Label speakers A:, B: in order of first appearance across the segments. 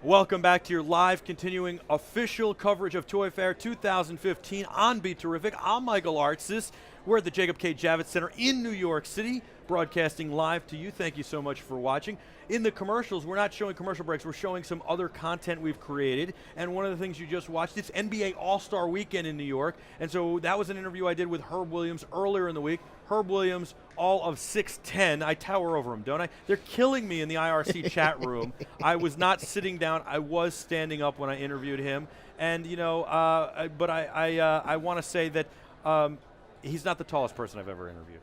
A: Welcome back to your live, continuing official coverage of Toy Fair 2015 on BeTerrific. I'm Michael Artsis. We're at the Jacob K. Javits Center in New York City, broadcasting live to you. Thank you so much for watching. In the commercials, we're not showing commercial breaks. We're showing some other content we've created. And one of the things you just watched, it's NBA All-Star Weekend in New York. And so that was an interview I did with Herb Williams earlier in the week. Herb Williams, all of 6'10". I tower over him, don't I? They're killing me in the IRC chat room. I was not sitting down. I was standing up when I interviewed him. And, you know, but I want to say that he's not the tallest person I've ever interviewed.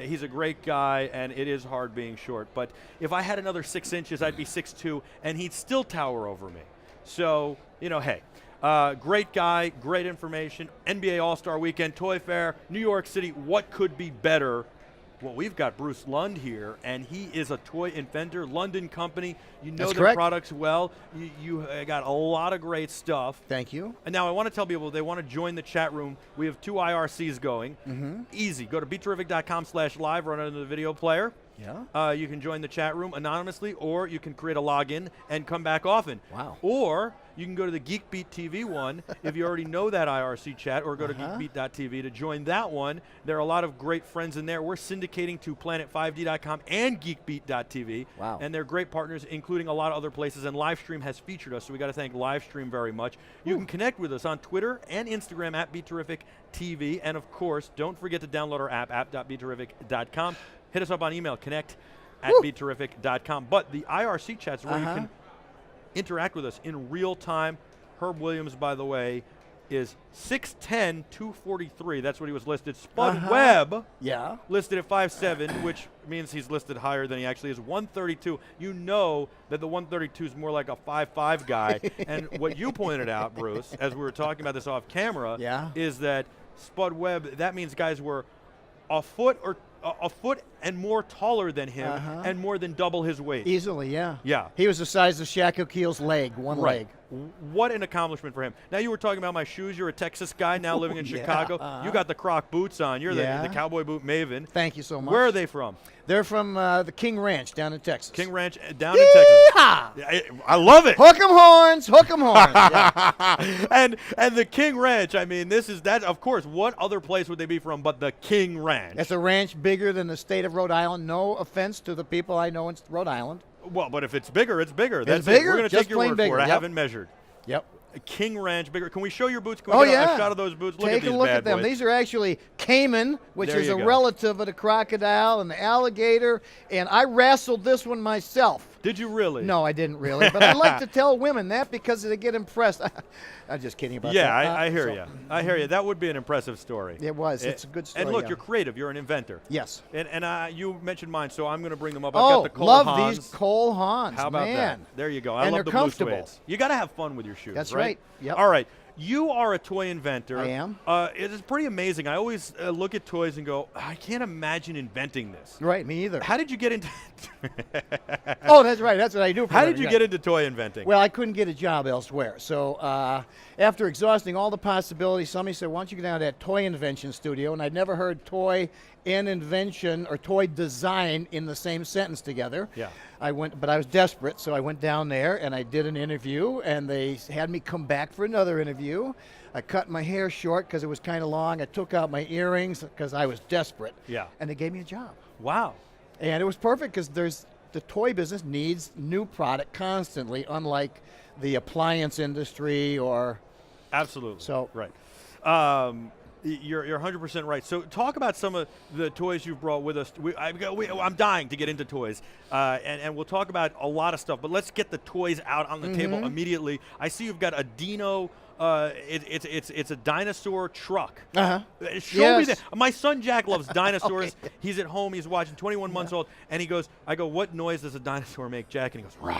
A: He's a great guy, and it is hard being short. But if I had another 6 inches, I'd be 6'2", and he'd still tower over me. So, you know, hey. Great guy, great information. NBA All-Star Weekend, Toy Fair, New York City. What could be better? Well, we've got Bruce Lund here, and he is a toy inventor, Lund Company. You know their products well. You got a lot of great stuff.
B: Thank you.
A: And now I want to tell people, they want to join the chat room. We have 2 IRCs going. Easy. Go to BeTerrific.com/live, run it into the video player.
B: Yeah.
A: You can join the chat room anonymously, or you can create a login and come back often.
B: Wow.
A: Or you can go to the GeekBeat TV one if you already know that IRC chat, or go to geekbeat.tv to join that one. There are a lot of great friends in there. We're syndicating to planet5d.com and geekbeat.tv.
B: Wow.
A: And they're great partners, including a lot of other places. And Livestream has featured us, so we got to thank Livestream very much. You can connect with us on Twitter and Instagram at BeTerrificTV. And of course, don't forget to download our app, app.beterrific.com. Hit us up on email, connect@beterrific.com. But the IRC chats where you can interact with us in real time. Herb Williams, by the way, is 6'10", 243. That's what he was listed. Spud Webb, listed at 5'7", which means he's listed higher than he actually is. 132. You know that the 132 is more like a 5'5" guy. And what you pointed out, Bruce, as we were talking about this off camera, is that Spud Webb, that means guys were a foot and more taller than him, and more than double his weight.
B: Easily, yeah.
A: Yeah.
B: He was the size of Shaq O'Keel's leg, one leg.
A: What an accomplishment for him. Now, you were talking about my shoes. You're a Texas guy now living in Chicago. You got the Croc boots on. You're the cowboy boot maven.
B: Thank you so much.
A: Where are they from?
B: They're from the King Ranch down in Texas.
A: King Ranch down in Texas. I love it.
B: Hook 'em horns, hook 'em horns.
A: And the King Ranch, I mean, this is that. Of course, what other place would they be from but the King Ranch?
B: It's a ranch bigger than the state of Rhode Island. No offense to the people I know in Rhode Island.
A: Well, but if it's bigger, it's bigger.
B: That's bigger.
A: We're going to take your word for it. I haven't measured.
B: Yep.
A: King Ranch bigger. Can we show your boots? Can we get a shot of those boots? Look at these bad
B: them.
A: boys.
B: These are actually caiman, which is a relative of the crocodile and the alligator. And I wrestled this one myself.
A: Did you really?
B: No, I didn't really. But I like to tell women that because they get impressed. I'm just kidding about that.
A: Yeah, I hear you. I hear you. That would be an impressive story.
B: It was. It's a good story.
A: And look, you're creative. You're an inventor.
B: Yes.
A: And you mentioned mine, so I'm going to bring them up.
B: Oh,
A: I've got the Cole
B: love
A: Hans.
B: these Cole Hans.
A: How about that? There you go. I love the blue suedes. You got to have fun with your shoes.
B: That's right. Yep.
A: All right. You are a toy inventor.
B: I am.
A: It is pretty amazing. I always look at toys and go, I can't imagine inventing this.
B: Right, me either.
A: How did you get into
B: Oh, that's right. That's what I do for
A: How did you get into toy inventing?
B: Well, I couldn't get a job elsewhere. So after exhausting all the possibilities, somebody said, why don't you go down to that toy invention studio? And I'd never heard toy and invention or toy design in the same sentence together.
A: Yeah.
B: I went, but I was desperate, so I went down there and I did an interview, and they had me come back for another interview. I cut my hair short because it was kind of long. I took out my earrings because I was desperate.
A: Yeah.
B: And they gave me a job.
A: Wow.
B: And it was perfect because the toy business needs new product constantly, unlike the appliance industry or.
A: Absolutely.
B: So
A: right. You're 100% right. So talk about some of the toys you've brought with us. I'm dying to get into toys, and we'll talk about a lot of stuff. But let's get the toys out on the table immediately. I see you've got a Dino. It's a dinosaur truck. Show me that. My son Jack loves dinosaurs. He's at home. He's watching. 21 months old, and he goes. I go, what noise does a dinosaur make, Jack? And he goes, roar.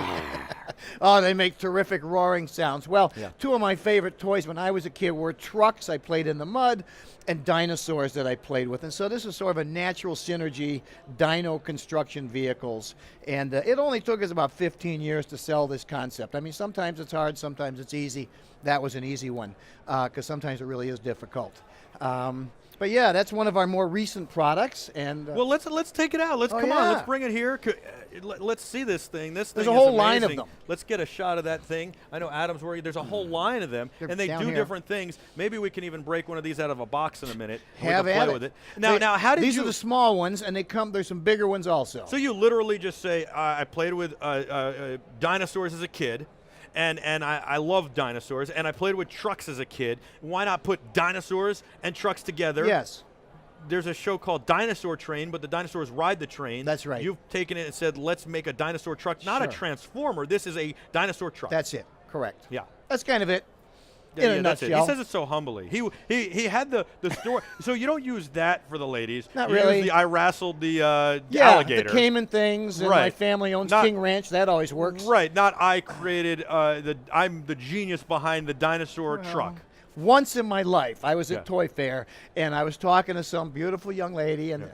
B: Oh, they make terrific roaring sounds. Well, two of my favorite toys when I was a kid were trucks I played in the mud and dinosaurs that I played with. And so this is sort of a natural synergy, dino construction vehicles. And it only took us about 15 years to sell this concept. I mean, sometimes it's hard, sometimes it's easy. That was an easy one because sometimes it really is difficult. But yeah, that's one of our more recent products. And
A: well, let's take it out. Let's come on. Let's bring it here. let's see this thing. This
B: There's
A: thing
B: a whole
A: is
B: line of
A: amazing.
B: them.
A: Let's get a shot of that thing. I know Adam's working. There's a whole line of them,
B: They're
A: and they
B: down
A: do
B: here.
A: different things. Maybe we can even break one of these out of a box in a minute. And
B: Have
A: we can
B: at
A: play
B: it.
A: with it. Now, how did
B: these
A: you?
B: are the small ones, and there's some bigger ones also.
A: So you literally just say, I played with dinosaurs as a kid. And I love dinosaurs, and I played with trucks as a kid. Why not put dinosaurs and trucks together?
B: Yes.
A: There's a show called Dinosaur Train, but the dinosaurs ride the train.
B: That's right.
A: You've taken it and said, let's make a dinosaur truck, not a
B: Sure.
A: transformer. This is a dinosaur truck.
B: That's it. Correct.
A: Yeah.
B: That's kind of it.
A: Yeah,
B: In a
A: that's it.
B: nutshell.
A: He says it so humbly. He had the story. So you don't use that for the ladies.
B: Not
A: you
B: really.
A: Use the I wrestled the
B: the
A: alligator.
B: Cayman things, and my
A: Right.
B: family owns
A: Not-
B: King Ranch. That always works.
A: Right. Not I created I'm the genius behind the dinosaur truck.
B: Once in my life, I was
A: Yeah.
B: at Toy Fair, and I was talking to some beautiful young lady, and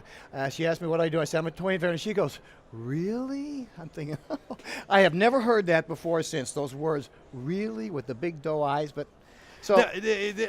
B: she asked me what I do. I said, I'm at Toy Fair, and she goes, really? I'm thinking, I have never heard that before since, those words, really, with the big doe eyes, but so.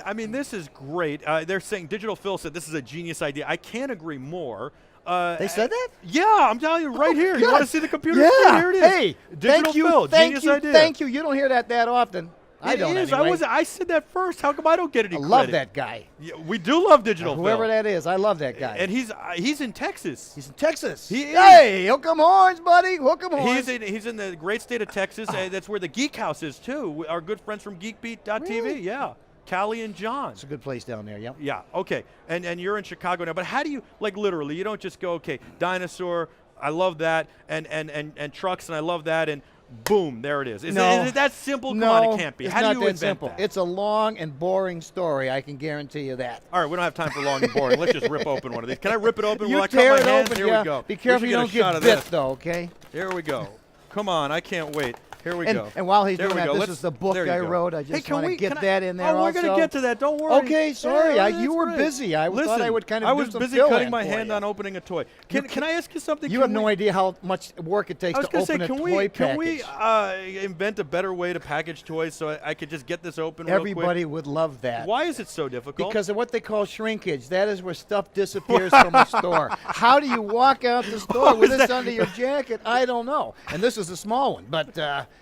A: I mean, this is great. They're saying Digital Phil said this is a genius idea. I can't agree more.
B: They said that?
A: Yeah, I'm telling you right here. You
B: God.
A: want to see the computer
B: Yeah.
A: screen? Here it is.
B: Hey,
A: Digital
B: thank you,
A: Phil,
B: thank
A: genius
B: you,
A: idea.
B: thank you. You don't hear that often. I
A: It
B: don't
A: is.
B: anyway.
A: I said that first. How come I don't get any
B: I
A: credit?
B: love that guy.
A: Yeah, we do love Digital
B: Whoever
A: Phil.
B: that is, I love that guy.
A: And he's in Texas.
B: He's in Texas.
A: He is.
B: Hey, hook 'em horns, buddy. Hook 'em horns.
A: He's in the great state of Texas. That's where the Geek House is too. Our good friends from GeekBeat.tv.
B: Really?
A: Yeah, Callie and John.
B: It's a good place down there, yep.
A: Yeah. Okay. And you're in Chicago now. But how do you literally? You don't just go okay, dinosaur. I love that, and trucks, and I love that, and boom, there it is. Is it that simple?
B: No,
A: Come on, it can't be.
B: it's
A: How
B: not
A: do you
B: that
A: invent
B: simple.
A: that?
B: It's a long and boring story. I can guarantee you that.
A: All right, we don't have time for long and boring. Let's just rip open one of these. Can I rip it open? Will
B: You
A: I cut
B: tear
A: my
B: it
A: hands?
B: open.
A: Here
B: Yeah.
A: we go.
B: Be
A: We
B: careful
A: should
B: you don't
A: a shot
B: get
A: of
B: bit,
A: this.
B: though. Okay.
A: Here we go. Come on, I can't wait. Here we go.
B: And while he's
A: There
B: doing
A: we
B: that,
A: go.
B: this is the book
A: there you
B: I
A: go.
B: wrote. I
A: Hey,
B: just
A: can
B: want to
A: we-
B: get
A: can I-
B: that in there.
A: Oh, we're going to
B: also.
A: get to that. Don't worry.
B: Okay, sorry.
A: Yeah,
B: You
A: that's
B: were
A: great.
B: busy. I thought I would kind of
A: I
B: do
A: was
B: some
A: busy
B: fill-in
A: cutting my
B: for
A: hand
B: you.
A: on opening a toy. Can I ask you something?
B: You have no idea how much work it takes
A: I was
B: to
A: going to
B: open
A: say,
B: a toy
A: can
B: package.
A: we invent a better way to package toys so I could just get this open real
B: Everybody
A: quick?
B: would love that.
A: Why is it so difficult?
B: Because of what they call shrinkage. That is where stuff disappears from a store. How do you walk out the store with this under your jacket? I don't know. And this is a small one, but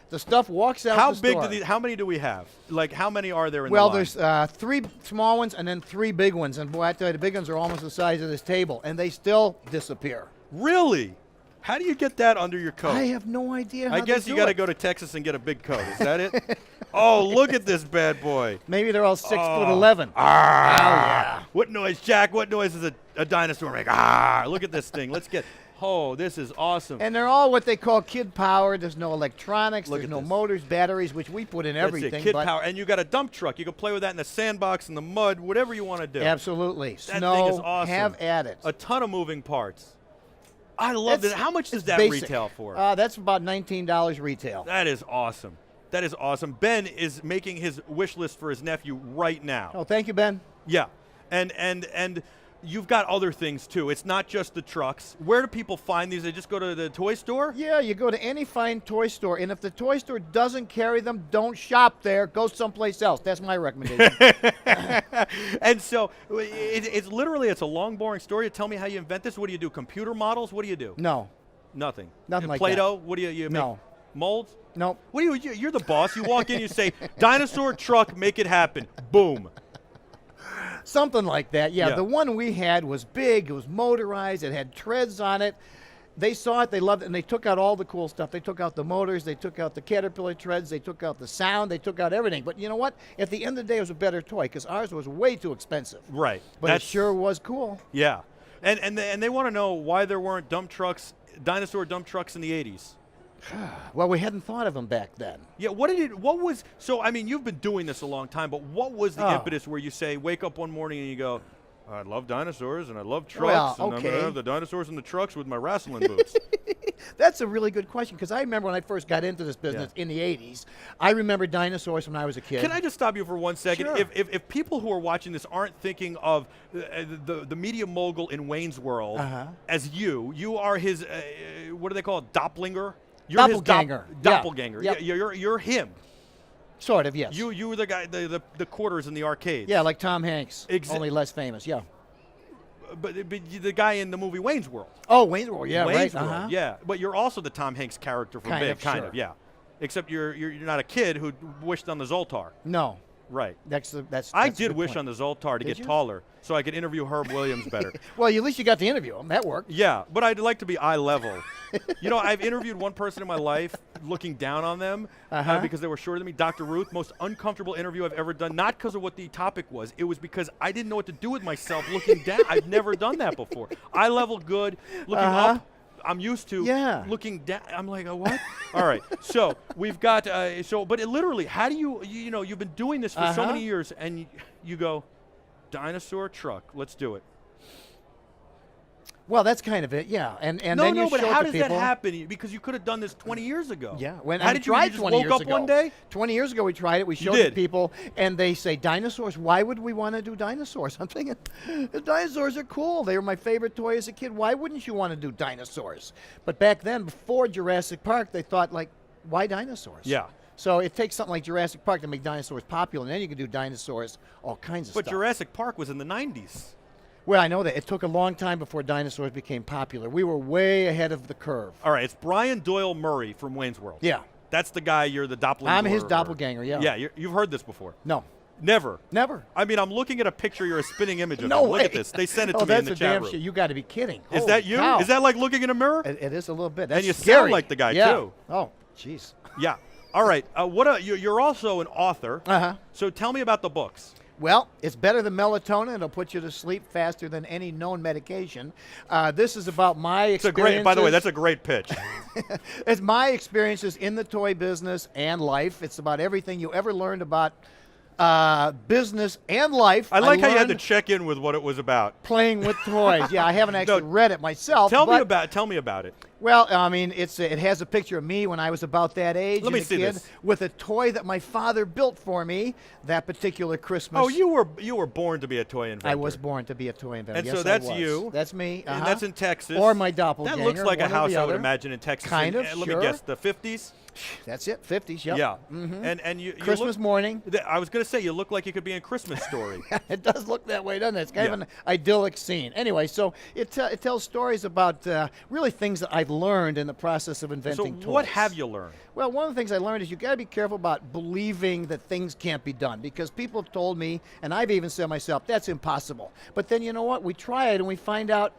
B: the stuff walks out
A: how
B: the
A: big
B: store.
A: do these? How many do we have? Like, how many are there in
B: Well,
A: the line?
B: there's 3 small ones and then 3 big ones. And boy, I tell you, the big ones are almost the size of this table, and they still disappear.
A: Really? How do you get that under your coat?
B: I have no idea how
A: I guess
B: they
A: you
B: do
A: got to
B: it.
A: go to Texas and get a big coat. Is that it? Oh, look at this bad boy.
B: Maybe they're all 6'11".
A: Ah, what noise, Jack? What noise does a dinosaur make? Ah, look at this thing. Let's get. Oh, this is awesome.
B: And they're all what they call kid powered. There's no electronics.
A: Look
B: There's
A: at
B: no
A: this.
B: motors, batteries, which we put in
A: That's
B: everything.
A: it, kid
B: but
A: power. And you got a dump truck. You can play with that in the sandbox, in the mud, whatever you want to do.
B: Absolutely.
A: That
B: Snow,
A: thing is awesome.
B: have at it.
A: A ton of moving parts. I love this. How much does that
B: basic.
A: retail for?
B: That's about $19 retail.
A: That is awesome. That is awesome. Ben is making his wish list for his nephew right now.
B: Oh, thank you, Ben.
A: Yeah. And you've got other things too. It's not just the trucks. Where do people find these? They just go to the toy store?
B: Yeah, you go to any fine toy store, and if the toy store doesn't carry them, don't shop there. Go someplace else. That's my recommendation.
A: And so it's literally, it's a long, boring story. Tell me how you invent this. What do you do? Computer models? What do you do?
B: No.
A: Nothing.
B: Nothing like
A: Play-Doh? What do you make?
B: No.
A: Molds?
B: Nope.
A: What do you're the boss. You walk in, you say, dinosaur truck, make it happen. Boom.
B: Something like that. Yeah,
A: Yeah.
B: the one we had was big. It was motorized. It had treads on it. They saw it. They loved it. And they took out all the cool stuff. They took out the motors. They took out the Caterpillar treads. They took out the sound. They took out everything. But you know what? At the end of the day, it was a better toy because ours was way too expensive.
A: Right.
B: But it sure was cool.
A: Yeah. And they want to know why there weren't dinosaur dump trucks in the 80s.
B: Well, we hadn't thought of them back then.
A: Yeah, so I mean, you've been doing this a long time, but what was the impetus where you say, wake up one morning and you go, I love dinosaurs and I love trucks and I'm going to have the dinosaurs and the trucks with my wrestling boots?
B: That's a really good question because I remember when I first got into this business in the 80s, I remember dinosaurs when I was a kid.
A: Can I just stop you for 1 second?
B: Sure.
A: If people who are watching this aren't thinking of the media mogul in Wayne's World as you are his, what do they call it, doppelganger? You're
B: Doppelganger.
A: His doppelganger.
B: Yep.
A: Yeah, you're him.
B: Sort of, yes.
A: You were the guy, the quarters in the arcades.
B: Yeah, like Tom Hanks.
A: Exactly.
B: Only less famous, yeah.
A: but the guy in the movie Wayne's World.
B: Oh, Wayne's World, yeah,
A: Wayne's
B: right.
A: World, yeah. But you're also the Tom Hanks character from Big, kind
B: sure.
A: of, yeah. Except you're not a kid who wished on the Zoltar.
B: No.
A: Right.
B: I
A: did wish on the Zoltar to get taller so I could interview Herb Williams better.
B: Well, at least you got to interview him. That worked.
A: Yeah, but I'd like to be eye level. I've interviewed one person in my life looking down on them because they were shorter than me. Dr. Ruth, most uncomfortable interview I've ever done, not because of what the topic was. It was because I didn't know what to do with myself looking down. I've never done that before. Eye level, good. Looking up, I'm used to. Looking down. I'm like, what? All right. So we've got, but it literally, how do you've been doing this for so many years, and you go, Dinosaur Truck, let's do it.
B: Well, that's kind of it, yeah. And then you
A: but
B: show
A: how
B: it to
A: does
B: people.
A: that happen? Because you could have done this 20 years ago.
B: Yeah.
A: How did you just woke up one day?
B: 20 years ago we tried it. We showed it to people, and they say, dinosaurs, why would we want to do dinosaurs? I'm thinking, the dinosaurs are cool. They were my favorite toy as a kid. Why wouldn't you want to do dinosaurs? But back then, before Jurassic Park, they thought, like, why dinosaurs?
A: Yeah.
B: So it takes something like Jurassic Park to make dinosaurs popular, and then you can do dinosaurs, all kinds of stuff.
A: But Jurassic Park was in the 90s.
B: Well, I know that. It took a long time before dinosaurs became popular. We were way ahead of the curve.
A: All right, it's Brian Doyle Murray from Wayne's World.
B: Yeah.
A: That's the guy you're the doppelganger.
B: I'm his doppelganger, yeah.
A: Yeah, you've heard this before.
B: No.
A: Never.
B: Never.
A: I mean, I'm looking at a picture. You're a spinning image of
B: No
A: him.
B: way.
A: Look at this. They sent it to me in the
B: that's
A: chat
B: a damn
A: room.
B: shit. You got to be kidding.
A: Is
B: Holy
A: that you?
B: cow.
A: Is that like looking in a mirror?
B: It is a little bit. That's
A: and you
B: scary.
A: sound like the guy, too.
B: Oh, jeez.
A: Yeah. All right. You're also an author. So tell me about the books.
B: Well, it's better than melatonin. It'll put you to sleep faster than any known medication. This is about my experiences.
A: By the way, that's a great pitch.
B: It's my experiences in the toy business and life. It's about everything you ever learned about business and life.
A: I like how you had to check in with what it was about.
B: Playing with toys. Yeah, I haven't actually read it myself.
A: Tell me about it.
B: Well, I mean, it has a picture of me when I was about that age.
A: Let me see this.
B: With a toy that my father built for me that particular Christmas.
A: Oh, you were born to be a toy inventor.
B: I was born to be a toy inventor.
A: And
B: yes,
A: so that's
B: I was.
A: you.
B: That's me.
A: And that's in Texas.
B: Or my doppelganger.
A: That looks like a
B: one or
A: house
B: the
A: I would
B: other.
A: imagine in Texas.
B: Kind of,
A: Let me guess, the 50s?
B: That's it, 50s, yep.
A: Yeah.
B: Mm-hmm.
A: And you
B: Christmas morning.
A: I was going to say, you look like you could be in Christmas Story.
B: It does look that way, doesn't it? It's kind of an idyllic scene. Anyway, so it tells stories about really things that I've learned in the process of inventing toys.
A: So what have you learned?
B: Well, one of the things I learned is you got to be careful about believing that things can't be done, because people have told me, and I've even said myself, that's impossible. But then you know what? We try it and we find out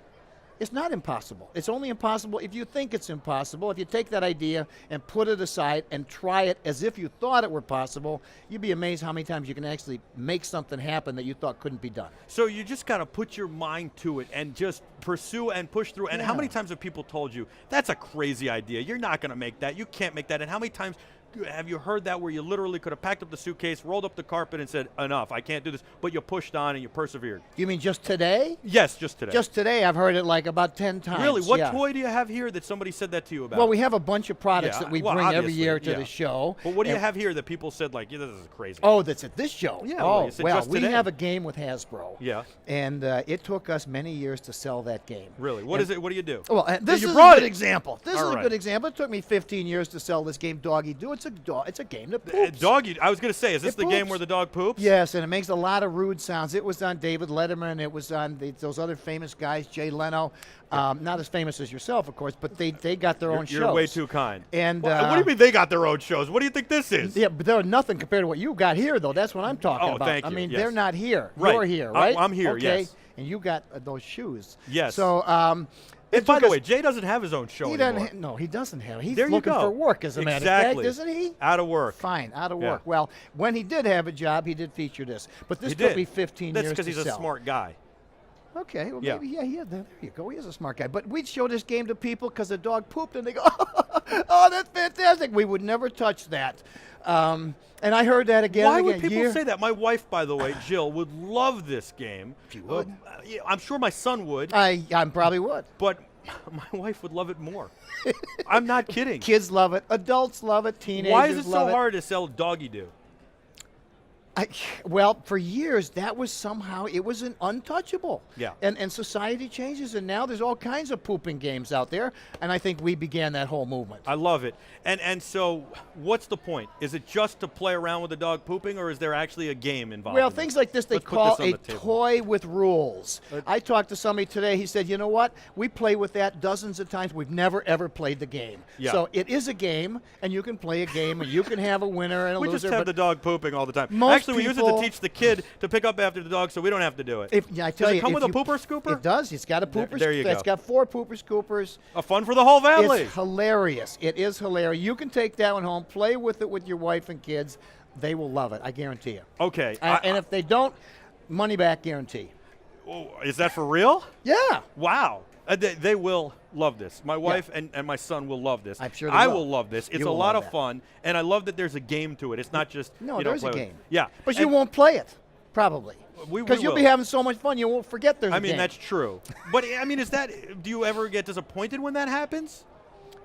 B: it's not impossible. It's only impossible if you think it's impossible. If you take that idea and put it aside and try it as if you thought it were possible, you'd be amazed how many times you can actually make something happen that you thought couldn't be done.
A: So you just got to put your mind to it and just pursue and push through. And how many times have people told you, that's a crazy idea, you're not going to make that, you can't make that? And how many times have you heard that where you literally could have packed up the suitcase, rolled up the carpet, and said, enough, I can't do this, but you pushed on and you persevered?
B: You mean just today?
A: Yes, just today.
B: Just today, I've heard it like about 10 times.
A: Really? What toy do you have here that somebody said that to you about?
B: Well, we have a bunch of products that we bring every year to the show.
A: But what do you have here that people said, like, this is crazy?
B: Oh, that's at this show?
A: Yeah.
B: Oh, well,
A: we
B: have a game with Hasbro.
A: Yeah.
B: And it took us many years to sell that game.
A: Really? What is it? What do you do?
B: Well, this is a good example. This is a good example. It took me 15 years to sell this game, Doggy Do It. It's a game that poops.
A: Doggy, I was going to say, is this the game where the dog poops?
B: Yes, and it makes a lot of rude sounds. It was on David Letterman. It was on those other famous guys, Jay Leno. Not as famous as yourself, of course, but they got their own shows.
A: You're way too kind.
B: And
A: what do you mean they got their own shows? What do you think this is?
B: Yeah, but they're nothing compared to what you got here, though. That's what I'm talking about.
A: Thank you.
B: I mean,
A: Yes.
B: they're not here.
A: Right.
B: You're here, right?
A: I'm here,
B: okay.
A: yes.
B: And you got those shoes.
A: Yes.
B: So,
A: and by the way, Jay doesn't have his own show anymore.
B: No, he doesn't have. He's
A: there you
B: looking
A: go.
B: for work, as a matter of fact, isn't he?
A: Out of work.
B: Fine, out of work. Well, when he did have a job, he did feature this. But this took me 15 years to sell.
A: That's because he's a smart guy.
B: Okay, well, maybe, there you go. He is a smart guy. But we'd show this game to people because the dog pooped, and they go, oh, that's fantastic. We would never touch that. And I heard that again.
A: Why would people say that? My wife, by the way, Jill, would love this game.
B: She would.
A: I'm sure my son would.
B: I probably would.
A: But my wife would love it more. I'm not kidding.
B: Kids love it. Adults love it. Teenagers love it.
A: Why is it so hard to sell Doggy Do?
B: Well, for years, that was somehow, it was an untouchable.
A: Yeah.
B: And society changes, and now there's all kinds of pooping games out there, and I think we began that whole movement.
A: I love it. And so what's the point? Is it just to play around with the dog pooping, or is there actually a game involved?
B: Well,
A: in
B: things
A: it?
B: like this they
A: Let's put
B: call
A: this on
B: a
A: the table.
B: toy with rules. I talked to somebody today, he said, you know what? We play with that dozens of times. We've never, ever played the game.
A: Yeah.
B: So it is a game, and you can play a game, and you can have a winner and a
A: We
B: loser.
A: just have
B: but
A: the dog pooping all the time.
B: most
A: Actually, we use it to
B: people-
A: teach the kid to pick up after the dog so we don't have to do it.
B: I tell
A: Does
B: you,
A: it come
B: if
A: with a
B: you-
A: pooper scooper?
B: It does. It's got a pooper
A: There you
B: scooper. It's
A: go.
B: got 4 pooper scoopers.
A: A fun for the whole family.
B: It's hilarious. It is hilarious. You can take that one home, play with it with your wife and kids. They will love it. I guarantee you.
A: Okay.
B: And if they don't, money back guarantee.
A: Oh, is that for real?
B: Yeah.
A: Wow. They will love this. My wife and my son will love this.
B: I'm sure they
A: I
B: will.
A: will love this. It's
B: You
A: a
B: will
A: lot
B: love
A: of
B: that.
A: fun, and I love that there's a game to it. It's not just
B: No,
A: you know,
B: there's a
A: play with-
B: game.
A: Yeah,
B: But you
A: And-
B: won't play it, probably.
A: We
B: Because you'll be
A: will.
B: having so much fun, you won't forget there's a
A: I mean,
B: game.
A: that's true. But I mean, do you ever get disappointed when that happens?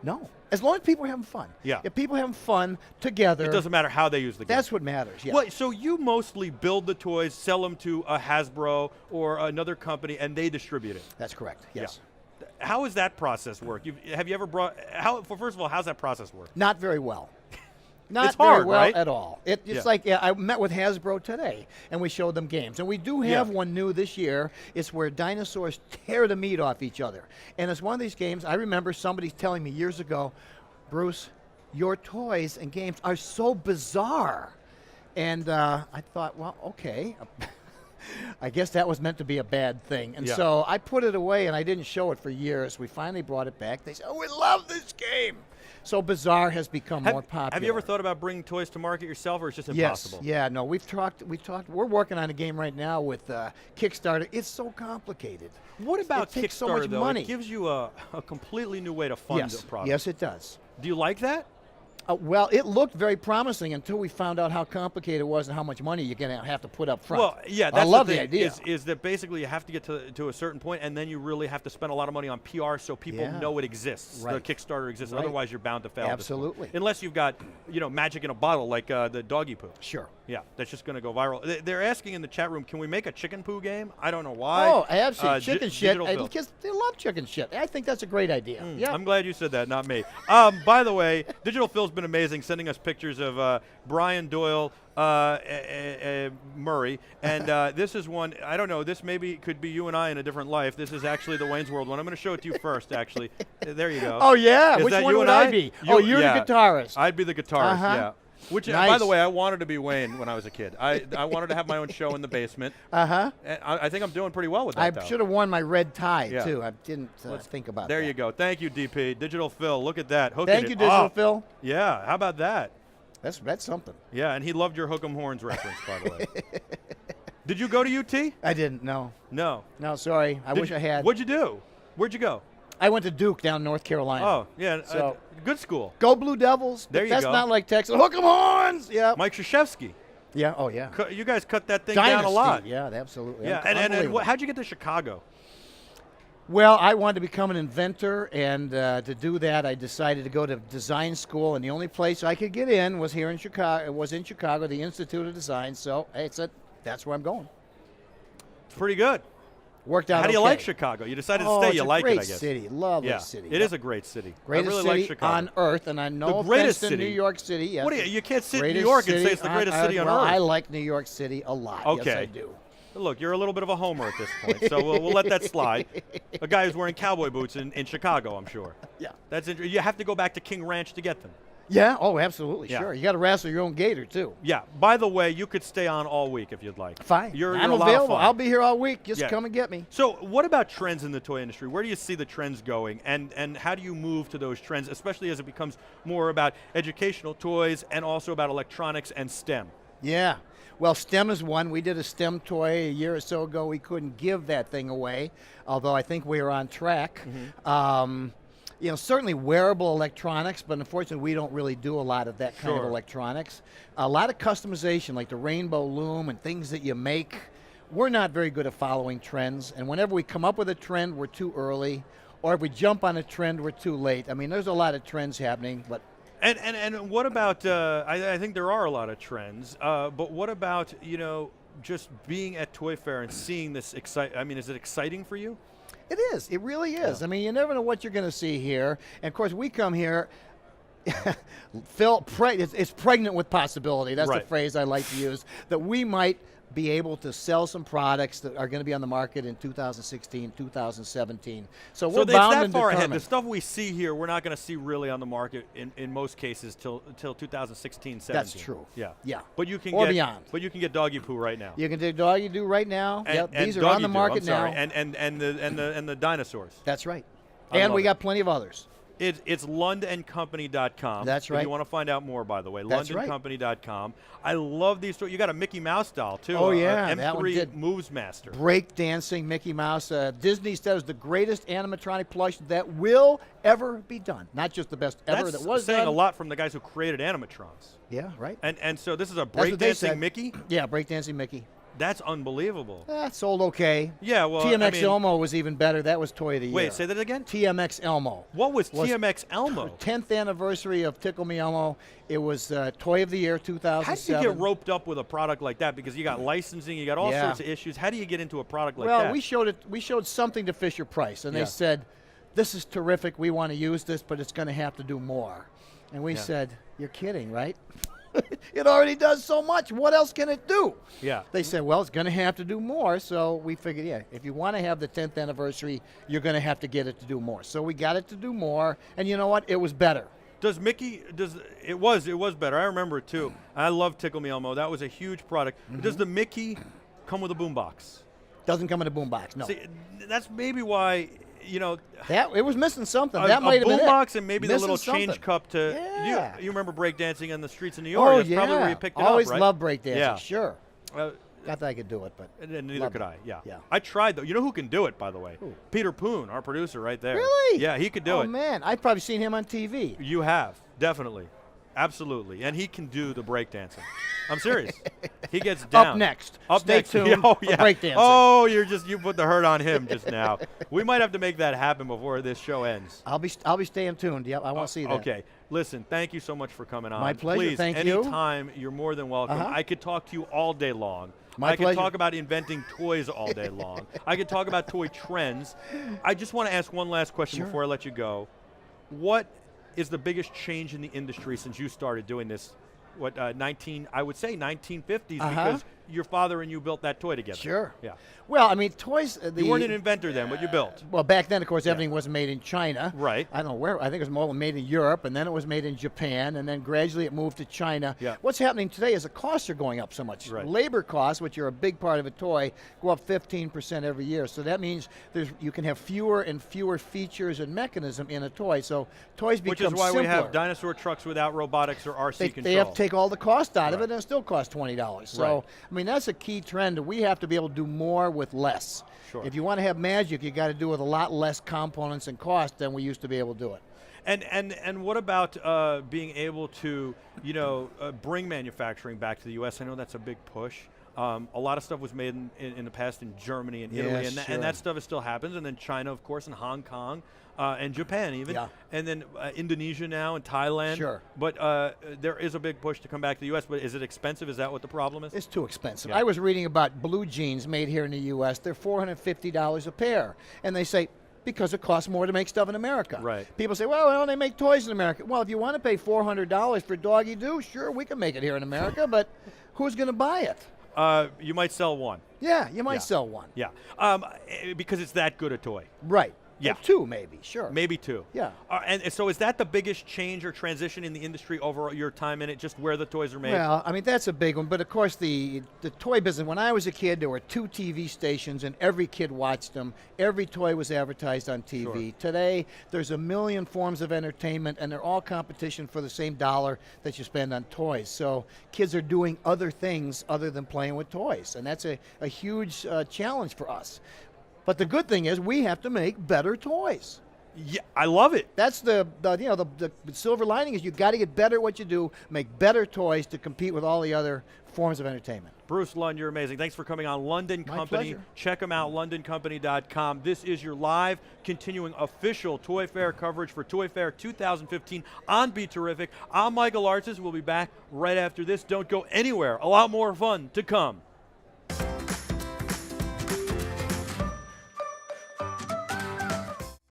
B: No. As long as people are having fun.
A: Yeah.
B: If people are having fun together,
A: It doesn't matter how they use the game.
B: that's what matters. Yeah.
A: Well, so you mostly build the toys, sell them to a Hasbro or another company, and they distribute it.
B: That's correct. Yes.
A: How does that process work? Have you ever brought? First of all, how's that process work?
B: Not very well. Not
A: It's
B: very
A: hard,
B: well
A: right?
B: at all. It's
A: Yeah.
B: like I met with Hasbro today, and we showed them games. And we do have
A: Yeah.
B: one new this year. It's where dinosaurs tear the meat off each other. And it's one of these games, I remember somebody telling me years ago, Bruce, your toys and games are so bizarre. And I thought, well, okay. I guess that was meant to be a bad thing. And
A: Yeah.
B: so I put it away, and I didn't show it for years. We finally brought it back. They said, oh, we love this game. So Bazaar has become more popular.
A: Have you ever thought about bringing toys to market yourself, or it's just impossible?
B: Yes. Yeah. No. We've talked. We're working on a game right now with Kickstarter. It's so complicated.
A: What about
B: it takes
A: Kickstarter,
B: so much
A: though?
B: money.
A: It gives you a completely new way to fund
B: Yes.
A: the product.
B: Yes, it does.
A: Do you like that?
B: Well, it looked very promising until we found out how complicated it was and how much money you're going to have to put up front.
A: Well, yeah,
B: I
A: that's
B: love
A: the
B: the
A: thing,
B: idea.
A: Is that basically you have to get to a certain point, and then you really have to spend a lot of money on PR so people
B: Yeah.
A: know it exists.
B: Right.
A: The Kickstarter exists.
B: Right.
A: Otherwise, you're bound to fail. at this point.
B: Absolutely.
A: Unless you've got magic in a bottle like the doggy poo.
B: Sure.
A: Yeah, that's just going to go viral. They're asking in the chat room, can we make a chicken poo game? I don't know why.
B: Oh, absolutely. Chicken shit.
A: Digital Phil.
B: Because they love chicken shit. I think that's a great idea. Yeah.
A: I'm glad you said that, not me. By the way, Digital Phil's been amazing, sending us pictures of Brian Doyle Murray, and this is one, I don't know, this maybe could be you and I in a different life. This is actually the Wayne's World one. I'm going to show it to you first, actually. There you go.
B: Oh, yeah.
A: Is
B: Which
A: that
B: one
A: you
B: would
A: and
B: I be? You're
A: yeah.
B: the guitarist.
A: I'd be the guitarist,
B: Uh-huh.
A: yeah. Which, by
B: Nice.
A: the way, I wanted to be Wayne when I was a kid. I wanted to have my own show in the basement.
B: Uh-huh.
A: And I think I'm doing pretty well with that,
B: I
A: though.
B: should have worn my red tie,
A: Yeah.
B: too. I didn't think about that.
A: There you go. Thank you, DP. Digital Phil, look at that. Hooking
B: Thank
A: it
B: you, Digital
A: up.
B: Phil.
A: Yeah, how about that?
B: That's something.
A: Yeah, and he loved your Hook'em Horns reference, by the way. Did you go to UT?
B: I didn't, no.
A: No.
B: No, sorry. I wish I had.
A: What'd you do? Where'd you go?
B: I went to Duke down in North Carolina.
A: Oh, yeah.
B: So-
A: good school.
B: Go Blue Devils.
A: There
B: but
A: you
B: that's
A: go.
B: not like Texas. Hook 'em horns. Yeah.
A: Mike Krzyzewski.
B: Yeah. Oh, yeah.
A: You guys cut that thing down a lot.
B: Yeah, absolutely.
A: Yeah, and
B: Unbelievable.
A: how'd you get to Chicago?
B: Well, I wanted to become an inventor, and to do that, I decided to go to design school, and the only place I could get in was here in Chicago. It was in Chicago, the Institute of Design. So I said, that's where I'm going.
A: It's pretty good.
B: Worked out.
A: How do you
B: okay.
A: like Chicago? You decided to
B: Oh,
A: stay.
B: it's
A: You
B: a
A: like
B: great
A: it, I guess.
B: city, lovely
A: Yeah,
B: city.
A: it is a great city.
B: Greatest
A: I really
B: city
A: like Chicago.
B: on earth, and I know
A: The greatest
B: offense to
A: city.
B: New York City. Yes.
A: What do you can't sit in New
B: Greatest
A: York and say
B: city
A: it's the greatest city on
B: well,
A: earth.
B: I like New York City a lot.
A: Okay.
B: Yes, I do.
A: Look, you're a little bit of a homer at this point, so we'll let that slide. A guy who's wearing cowboy boots in Chicago, I'm sure.
B: Yeah.
A: That's You have to go back to King Ranch to get them.
B: Yeah. Oh, absolutely.
A: Yeah.
B: Sure. You got to wrestle your own gator too.
A: Yeah. By the way, you could stay on all week if you'd like.
B: Fine.
A: You're
B: I'm
A: a lot
B: available.
A: of fun.
B: I'll be here all week. Just
A: Yeah.
B: come and get me.
A: So what about trends in the toy industry? Where do you see the trends going, and how do you move to those trends, especially as it becomes more about educational toys and also about electronics and STEM?
B: Yeah. Well, STEM is one. We did a STEM toy a year or so ago. We couldn't give that thing away, although I think we are on track. Certainly wearable electronics, but unfortunately we don't really do a lot of that kind of
A: Sure.
B: electronics. A lot of customization, like the rainbow loom and things that you make. We're not very good at following trends, and whenever we come up with a trend, we're too early, or if we jump on a trend, we're too late. I mean, there's a lot of trends happening, but
A: And what about? I think there are a lot of trends, but what about just being at Toy Fair and seeing this I mean, is it exciting for you?
B: It is. It really is.
A: Yeah.
B: I mean, you never know what you're going to see here. And of course, we come here. Phil, it's pregnant with possibility. That's
A: Right.
B: the phrase I like to use. That we might be able to sell some products that are going to be on the market in 2016, 2017. So we're
A: it's
B: bound
A: that
B: and
A: far ahead.
B: determined.
A: The stuff we see here, we're not going to see really on the market in most cases till 2016, 17.
B: That's true.
A: Yeah.
B: Yeah.
A: But you can
B: Or
A: get
B: beyond.
A: But you can get Doggy Poo right now.
B: You can do Doggy Do right now.
A: And,
B: Yep,
A: and
B: these are
A: Doggy
B: on the
A: Do,
B: market
A: I'm sorry.
B: now.
A: And the Dinosaurs.
B: That's right.
A: I
B: And
A: love
B: we
A: it.
B: got plenty of others.
A: It's lundandcompany.com.
B: That's
A: If
B: right.
A: you want to find out more, by the way,
B: That's right.
A: lundandcompany.com. I love these stories. You got a Mickey Mouse doll, too.
B: Oh,
A: a
B: yeah,
A: M3
B: that one did.
A: Moves Master.
B: Break dancing Mickey Mouse. Disney said is the greatest animatronic plush that will ever be done. Not just the best ever
A: That's
B: that was
A: saying
B: done.
A: a lot from the guys who created animatrons.
B: Yeah, right.
A: And so this is a
B: what they
A: breakdancing
B: said.
A: Mickey?
B: Yeah, breakdancing Mickey.
A: That's unbelievable.
B: Sold okay.
A: Yeah, well,
B: TMX
A: I mean,
B: Elmo was even better. That was Toy of the Year.
A: wait, say that again?
B: TMX Elmo.
A: What was TMX Elmo?
B: 10th anniversary of Tickle Me Elmo. It was Toy of the Year 2007.
A: How did you get roped up with a product like that? Because you got licensing, you got all
B: Yeah.
A: sorts of issues. How do you get into a product like
B: Well,
A: that?
B: we showed something to FisherPrice, and
A: Yeah.
B: they said, "This is terrific. We want to use this, but it's going to have to do more." And we
A: Yeah.
B: said, "You're kidding, right? It already does so much. What else can it do?"
A: Yeah.
B: They said, "Well, it's going to have to do more." So we figured, yeah, if you want to have the 10th anniversary, you're going to have to get it to do more. So we got it to do more, and you know what? It was better.
A: Does Mickey? It was better. I remember it too. I love Tickle Me Elmo. That was a huge product.
B: Mm-hmm.
A: Does the Mickey come with a boombox?
B: Doesn't come in a boombox. No,
A: See, that's maybe why
B: that it was missing something.
A: a
B: That might have been it.
A: boombox and maybe the
B: Missing
A: little
B: something.
A: change cup to.
B: Yeah.
A: You remember breakdancing on the streets in New York?
B: Oh
A: That's
B: yeah,
A: probably where you picked it
B: always
A: up, right?
B: loved breakdancing.
A: Yeah.
B: Sure.
A: Uh,
B: Not that I could do it, but
A: and neither
B: loved
A: could
B: it.
A: I. Yeah.
B: Yeah.
A: I tried though. You know who can do it, by the way?
B: Who?
A: Peter Poon, our producer, right there.
B: Really?
A: Yeah, he could do
B: Oh
A: it.
B: man, I've probably seen him on TV.
A: You have, definitely. Absolutely. And he can do the breakdancing. I'm serious. He gets down.
B: Up next.
A: Up
B: Stay
A: next.
B: tuned
A: Oh,
B: for
A: yeah.
B: breakdancing.
A: Oh, you put the hurt on him just now. We might have to make that happen before this show ends.
B: I'll be staying tuned. Yep, I want to see that.
A: Okay. Listen, thank you so much for coming on.
B: My pleasure.
A: Please,
B: Thank you.
A: anytime, you're more than welcome.
B: Uh-huh.
A: I could talk to you all day long.
B: My
A: I could
B: pleasure.
A: talk about inventing toys all day long. I could talk about toy trends. I just want to ask one last question
B: Sure.
A: before I let you go. What is the biggest change in the industry since you started doing this? I would say 1950s, because your father and you built that toy together.
B: Sure.
A: Yeah.
B: Well, I mean, toys.
A: You weren't an inventor then, but you built.
B: Well, back then, of course, everything was made in China.
A: Right.
B: I don't know where. I think it was more made in Europe, and then it was made in Japan, and then gradually it moved to China.
A: Yeah.
B: What's happening today is the costs are going up so much.
A: Right.
B: Labor costs, which are a big part of a toy, go up 15% every year. So that means you can have fewer and fewer features and mechanism in a toy. So toys become
A: Which is why
B: simpler.
A: we have Dinosaur Trucks without robotics or RC control.
B: They have to take all the cost out of
A: Right.
B: it, and it still costs $20. So,
A: Right.
B: I mean, that's a key trend. We have to be able to do more with less.
A: Sure.
B: If you want to have magic, you got to do with a lot less components and cost than we used to be able to do it.
A: And what about being able to, bring manufacturing back to the U.S.? I know that's a big push. A lot of stuff was made in the past in Germany and Italy,
B: Yes,
A: and that stuff still happens. And then China, of course, and Hong Kong, and Japan even.
B: Yeah.
A: And then Indonesia now and Thailand.
B: Sure.
A: But there is a big push to come back to the U.S., but is it expensive? Is that what the problem is?
B: It's too expensive.
A: Yeah.
B: I was reading about blue jeans made here in the U.S. They're $450 a pair. And they say, because it costs more to make stuff in America.
A: Right.
B: People say, well, they make toys in America. Well, if you want to pay $400 for Doggy Do, sure, we can make it here in America, but who's going to buy it?
A: You might sell one.
B: Yeah, you might
A: Yeah.
B: sell one.
A: Yeah. Because it's that good a toy.
B: Right.
A: Yeah.
B: Or two, maybe, sure.
A: Maybe two.
B: Yeah.
A: And so is that the biggest change or transition in the industry over your time in it, just where the toys are made?
B: Well, I mean, that's a big one. But, of course, the toy business, when I was a kid, there were 2 TV stations, and every kid watched them. Every toy was advertised on TV.
A: Sure.
B: Today, there's a million forms of entertainment, and they're all competition for the same dollar that you spend on toys. So kids are doing other things other than playing with toys, and that's a huge challenge for us. But the good thing is we have to make better toys.
A: Yeah, I love it.
B: That's the silver lining is you got to get better at what you do, make better toys to compete with all the other forms of entertainment.
A: Bruce Lund, you're amazing. Thanks for coming on. London
B: My
A: Company.
B: pleasure.
A: Check them out, londoncompany.com. This is your live, continuing official Toy Fair coverage for Toy Fair 2015 on BeTerrific. I'm Michael Artsis. We'll be back right after this. Don't go anywhere. A lot more fun to come.